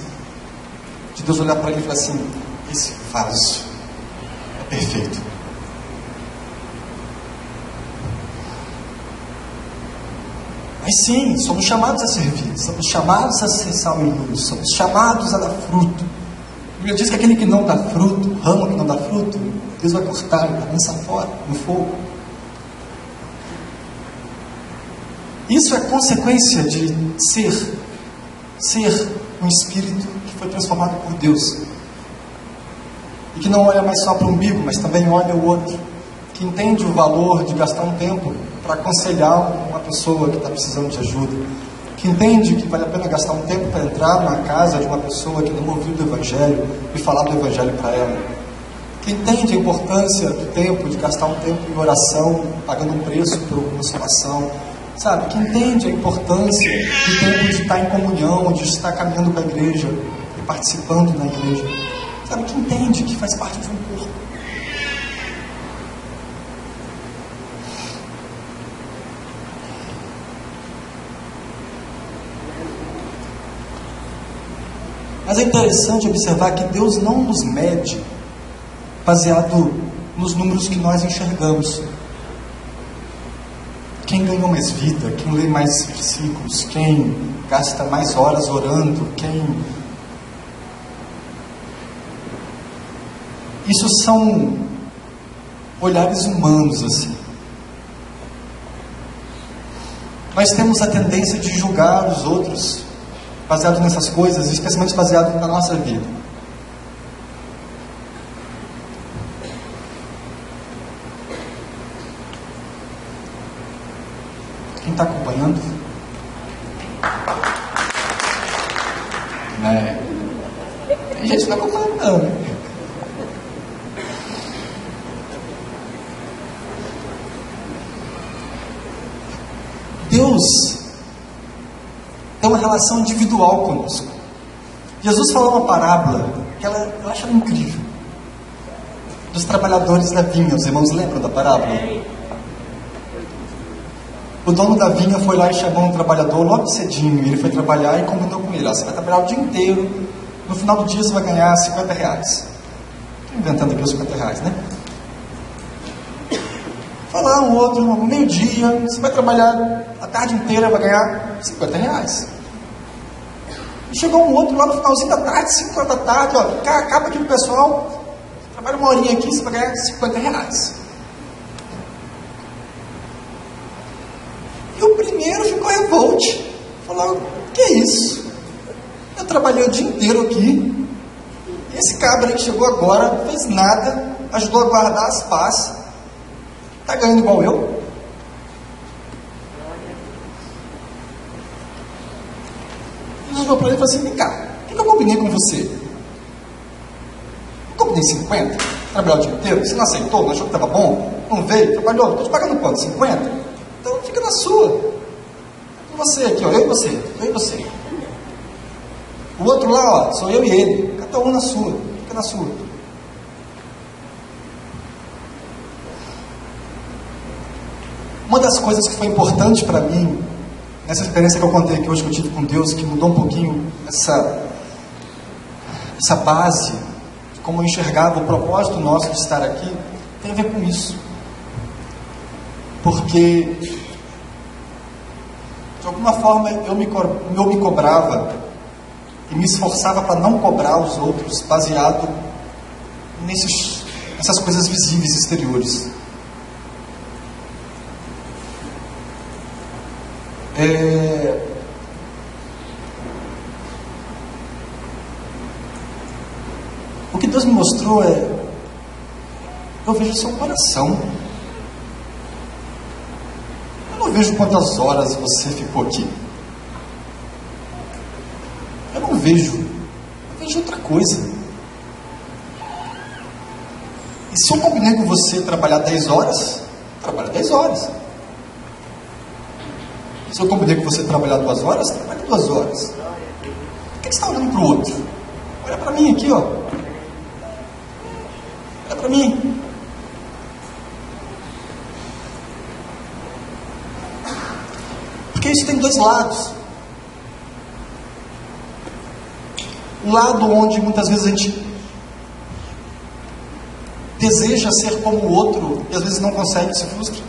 de Deus olhar para ele e falar assim: esse vaso é perfeito. Mas sim, somos chamados a servir, somos chamados a ser sal e luz, somos chamados a dar fruto. A Bíblia diz que aquele que não dá fruto, o ramo que não dá fruto, Deus vai cortar e vai lançar fora no fogo. Isso é consequência de ser um espírito que foi transformado por Deus. E que não olha mais só para o umbigo, mas também olha o outro. Que entende o valor de gastar um tempo para aconselhar uma pessoa que está precisando de ajuda, que entende que vale a pena gastar um tempo para entrar na casa de uma pessoa que não ouviu do Evangelho e falar do Evangelho para ela, que entende a importância do tempo, de gastar um tempo em oração, pagando um preço por uma situação, sabe, que entende a importância do tempo de estar em comunhão, de estar caminhando com a igreja e participando na igreja, sabe, que entende que faz parte de um corpo. Mas é interessante observar que Deus não nos mede baseado nos números que nós enxergamos. Quem ganhou mais vida, quem lê mais versículos, quem gasta mais horas orando, Isso são olhares humanos, assim. Nós temos a tendência de julgar os outros baseado nessas coisas, especialmente baseado na nossa vida. Quem está acompanhando? Tem gente que não está acompanhando, não, né? Deus tem uma relação individual conosco. Jesus falou uma parábola que eu acho ela incrível, dos trabalhadores da vinha. Os irmãos lembram da parábola? O dono da vinha foi lá e chamou um trabalhador logo cedinho. Ele foi trabalhar e combinou com ele: você vai trabalhar o dia inteiro, no final do dia você vai ganhar R$50. Estou inventando aqui os R$50, né? Foi lá um outro, no meio-dia, você vai trabalhar a tarde inteira, vai ganhar R$50. E chegou um outro lá no finalzinho da tarde, 5 horas da tarde, ó, acaba aqui pro pessoal, trabalha uma horinha aqui, você vai ganhar R$50. E o primeiro ficou revolte, falou, que é isso? Eu trabalhei o dia inteiro aqui, e esse cabra aí que chegou agora, não fez nada, ajudou a guardar as pás, está ganhando igual eu? Jesus falou para ele e falou assim, vem cá, o que eu combinei com você? Eu combinei 50? Trabalhar o dia inteiro? Você não aceitou? Não achou que estava bom? Não veio? Trabalhou? Estou te pagando quanto? 50? Então fica na sua. Você aqui, ó, eu e você, eu e você. O outro lá, ó, sou eu e ele. Cada um na sua, fica na sua. Uma das coisas que foi importante para mim, nessa experiência que eu contei aqui hoje, que eu tive com Deus, que mudou um pouquinho essa base, de como eu enxergava o propósito nosso de estar aqui, tem a ver com isso. Porque, de alguma forma, eu me cobrava e me esforçava para não cobrar os outros, baseado nessas coisas visíveis, exteriores. O que Deus me mostrou eu vejo o seu coração. Eu não vejo quantas horas você ficou aqui. Eu não vejo. Eu vejo outra coisa. E se eu combinei com você trabalhar 10 horas, trabalha 10 horas. Se eu combinei com você trabalhar 2 horas, trabalha 2 horas. Por que você está olhando para o outro? Olha para mim aqui, ó. Olha para mim. Porque isso tem 2 lados. Um lado onde muitas vezes a gente deseja ser como o outro e às vezes não consegue, se frustra.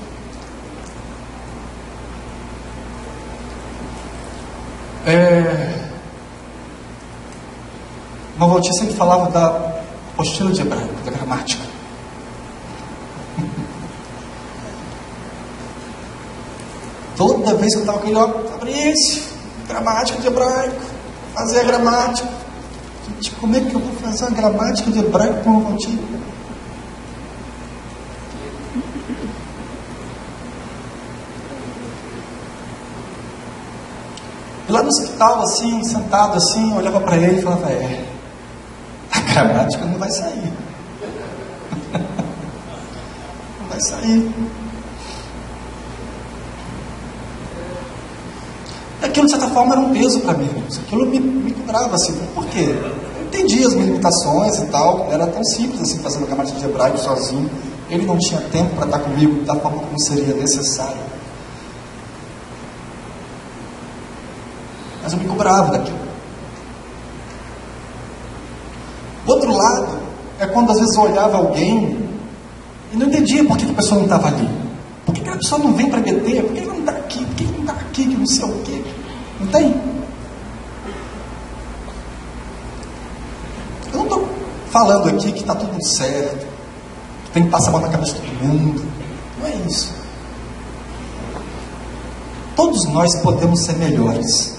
Novaltir sempre falava da apostila de hebraico, da gramática. Toda vez que eu estava com ele, ó, Fabrício, gramática de hebraico, fazer a gramática. Gente, como é que eu vou fazer uma gramática de hebraico com o Novaltir? E lá no hospital, assim, sentado assim, eu olhava para ele e falava, a gramática não vai sair. Não vai sair. Aquilo, de certa forma, era um peso para mim. Aquilo me cobrava, assim, por quê? Eu entendi as minhas limitações e tal, era tão simples, assim, fazer uma gramática de hebraico sozinho. Ele não tinha tempo para estar comigo da forma como seria necessário. Mas eu me cobrava daquilo. O outro lado é quando às vezes eu olhava alguém e não entendia por que a pessoa não estava ali. Por que aquela pessoa não vem para BT? Por que ele não está aqui? Por que ele não está aqui? Que não sei o quê. Não tem? Eu não estou falando aqui que está tudo certo, que tem que passar a mão na cabeça de todo mundo. Não é isso. Todos nós podemos ser melhores.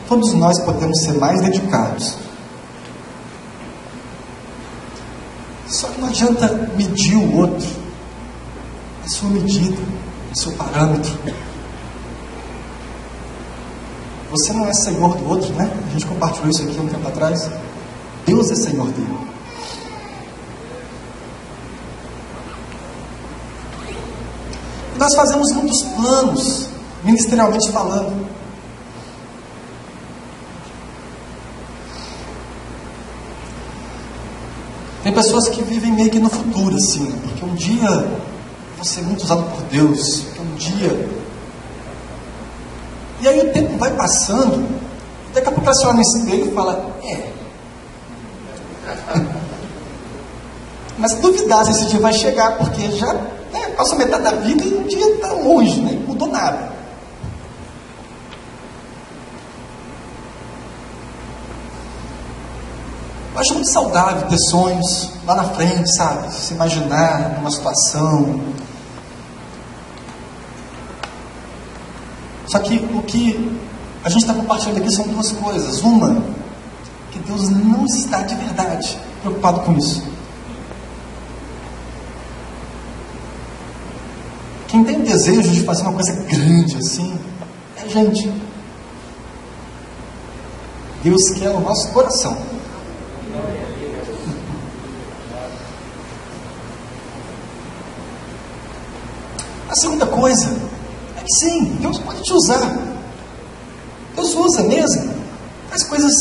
Todos nós podemos ser mais dedicados. Só que não adianta medir o outro, a sua medida, o seu parâmetro. Você não é senhor do outro, né? A gente compartilhou isso aqui um tempo atrás. Deus é senhor dele. E nós fazemos muitos planos, ministerialmente falando. Tem pessoas que vivem meio que no futuro, assim, porque um dia eu vou ser muito usado por Deus, porque um dia... E aí o tempo vai passando, daqui a pouco você olha no espelho e fala, Mas se duvidar se esse dia vai chegar, porque já Passou metade da vida e um dia está longe, né? Não mudou nada. Eu acho muito saudável ter sonhos lá na frente, sabe? Se imaginar numa situação. Só que o que a gente está compartilhando aqui são duas coisas. Uma, que Deus não está de verdade preocupado com isso. Quem tem o desejo de fazer uma coisa grande assim, é a gente. Deus quer o nosso coração. A segunda coisa é que sim, Deus pode te usar. Deus usa mesmo. Faz coisas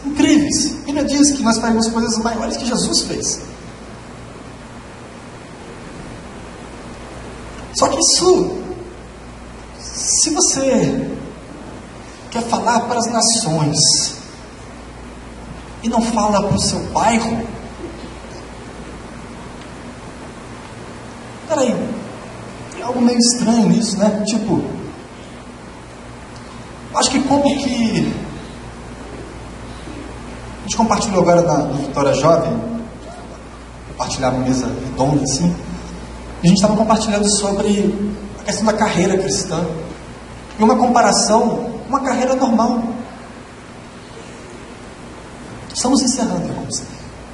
incríveis. A Bíblia diz que nós faremos coisas maiores que Jesus fez. Só que isso, se você quer falar para as nações e não fala para o seu bairro, peraí, tem algo meio estranho nisso, né? Tipo, acho que como que a gente compartilhou agora no Vitória Jovem, compartilhar uma mesa redonda assim, e a gente estava compartilhando sobre a questão da carreira cristã e uma comparação, uma carreira normal. Estamos encerrando, irmãos.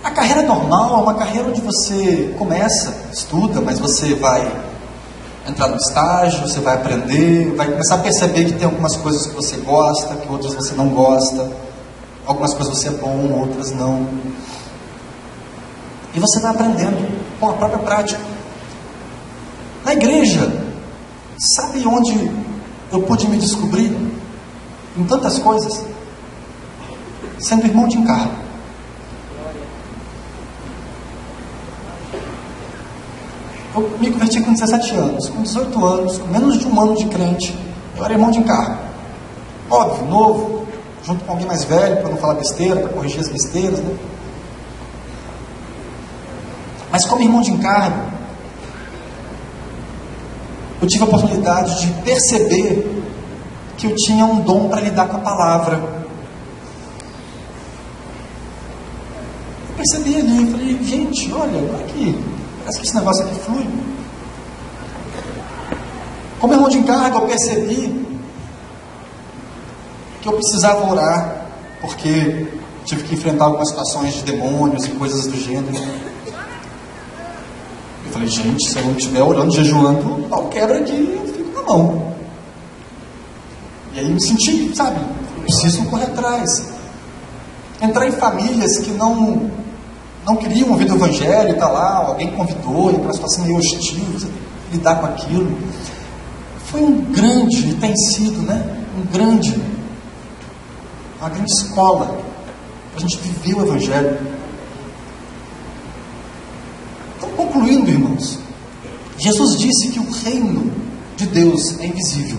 A carreira normal é uma carreira onde você começa, estuda, mas você vai entrar no estágio, você vai aprender, vai começar a perceber que tem algumas coisas que você gosta, que outras você não gosta, algumas coisas você é bom, outras não. E você vai aprendendo com a própria prática. Na igreja, sabe onde eu pude me descobrir em tantas coisas? Sendo irmão de encargo. Eu me converti com 17 anos, com 18 anos, com menos de um ano de crente, eu era irmão de encargo. Óbvio, novo, junto com alguém mais velho, para não falar besteira, para corrigir as besteiras, né? Mas como irmão de encargo, eu tive a oportunidade de perceber que eu tinha um dom para lidar com a palavra. Eu percebi ali, eu falei, gente, olha aqui, parece que esse negócio aqui flui. Como irmão de encargo, eu percebi que eu precisava orar, porque tive que enfrentar algumas situações de demônios e coisas do gênero. Eu falei, gente, se eu não estiver orando, jejuando, o pau quebra aqui e eu fico na mão. E aí eu me senti, sabe, eu preciso correr atrás. Entrar em famílias que não queriam ouvir do evangelho, tá lá, alguém convidou, e para uma situação meio hostil, lidar com aquilo. Foi um grande, e tem sido, né, uma grande escola para a gente viver o evangelho. Concluindo, irmãos, Jesus disse que o reino de Deus é invisível.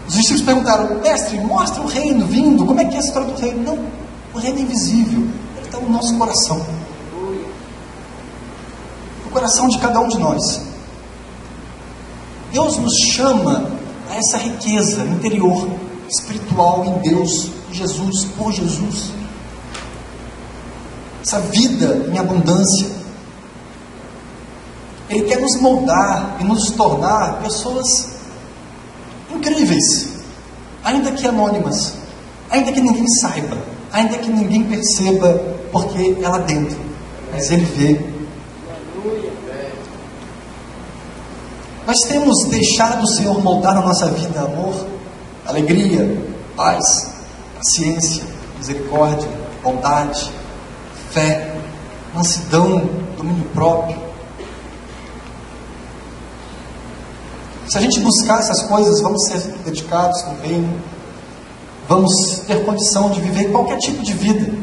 Os discípulos perguntaram, mestre, mostra o reino vindo, como é que é a história do reino? Não, o reino é invisível, ele está no nosso coração, no coração de cada um de nós. Deus nos chama a essa riqueza interior, espiritual em Deus, em Jesus, por Jesus. Essa vida em abundância. Ele quer nos moldar e nos tornar pessoas incríveis, ainda que anônimas, ainda que ninguém saiba, ainda que ninguém perceba, porque é lá dentro, mas Ele vê. Nós temos deixado o Senhor moldar na nossa vida amor, alegria, paz, paciência, misericórdia, bondade, fé, mansidão, domínio próprio. Se a gente buscar essas coisas, vamos ser dedicados no reino, vamos ter condição de viver qualquer tipo de vida.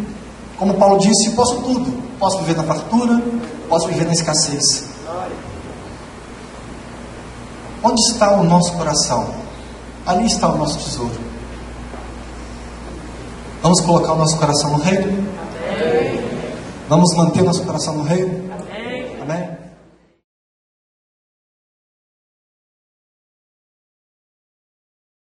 Como Paulo disse, posso tudo. Posso viver na fartura, posso viver na escassez. Onde está o nosso coração? Ali está o nosso tesouro. Vamos colocar o nosso coração no reino? Amém. Vamos manter o nosso coração no reino? Amém. Amém.